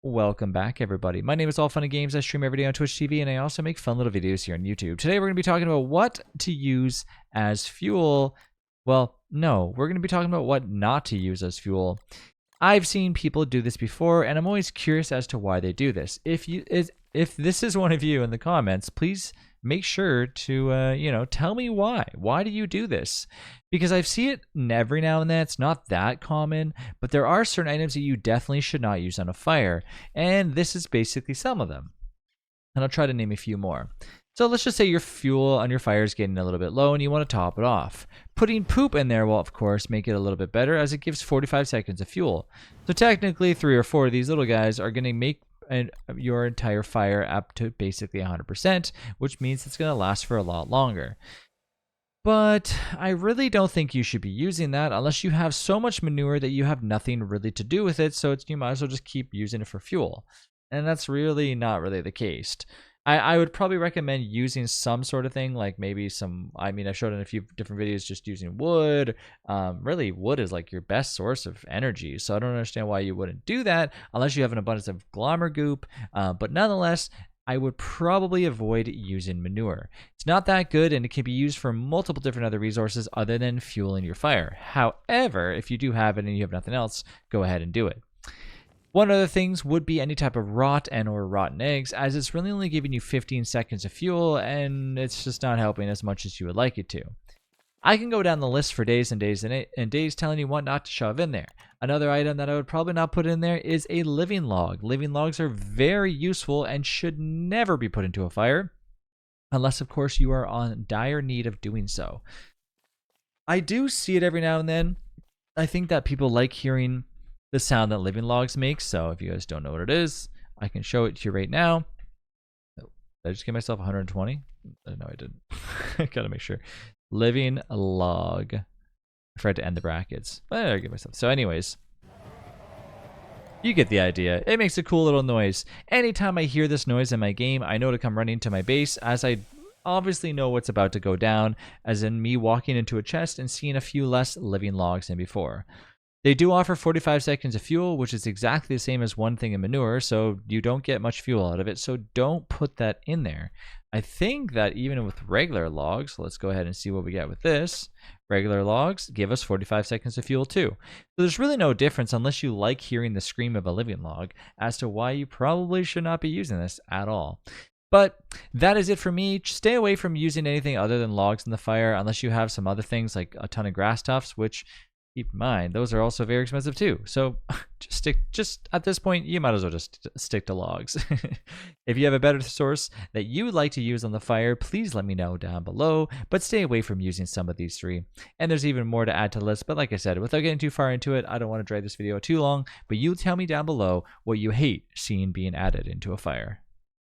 Welcome back, everybody. My name is All Fun and Games. I stream every day on Twitch TV, and I also make fun little videos here on YouTube. Today, we're going to be talking about what to use as fuel. Well, no, we're going to be talking about what not to use as fuel. I've seen people do this before, and I'm always curious as to why they do this. If this is one of you in the comments, please make sure to tell me why. Why do you do this? Because I see it every now and then. It's not that common, but there are certain items that you definitely should not use on a fire, and this is basically some of them. And I'll try to name a few more. So let's just say your fuel on your fire is getting a little bit low and you want to top it off. Putting poop in there will, of course, make it a little bit better as it gives 45 seconds of fuel. So technically, 3 or 4 of these little guys are going to make your entire fire up to basically 100%, which means it's going to last for a lot longer. But I really don't think you should be using that unless you have so much manure that you have nothing really to do with it, so you might as well just keep using it for fuel. And that's really not really the case. I would probably recommend using some sort of thing, like maybe I showed in a few different videos just using wood. Really, wood is like your best source of energy, so I don't understand why you wouldn't do that unless you have an abundance of glommer goop. But nonetheless, I would probably avoid using manure. It's not that good, and it can be used for multiple different other resources other than fueling your fire. However, if you do have it and you have nothing else, go ahead and do it. One other things would be any type of rot and or rotten eggs, as it's really only giving you 15 seconds of fuel, and it's just not helping as much as you would like it to. I can go down the list for days and days and days telling you what not to shove in there. Another item that I would probably not put in there is a living log. Living logs are very useful and should never be put into a fire, unless of course you are on dire need of doing so. I do see it every now and then. I think that people like hearing the sound that living logs make, so if you guys don't know what it is, I can show it to you right now. Oh, did I just give myself 120? No, I didn't. I gotta make sure. Living log. I forgot to end the brackets. I give myself. So anyways, you get the idea. It makes a cool little noise. Anytime I hear this noise in my game, I know to come running to my base, as I obviously know what's about to go down, as in me walking into a chest and seeing a few less living logs than before. They do offer 45 seconds of fuel, which is exactly the same as one thing in manure, so you don't get much fuel out of it, so don't put that in there. I think that even with regular logs, let's go ahead and see what we get with this. Regular logs give us 45 seconds of fuel too. So there's really no difference unless you like hearing the scream of a living log as to why you probably should not be using this at all. But that is it for me. Stay away from using anything other than logs in the fire unless you have some other things like a ton of grass tufts, which keep in mind, those are also very expensive too. So just at this point, you might as well just stick to logs. If you have a better source that you would like to use on the fire, please let me know down below, but stay away from using some of these 3. And there's even more to add to the list, but like I said, without getting too far into it, I don't want to drag this video too long, but you tell me down below what you hate seeing being added into a fire.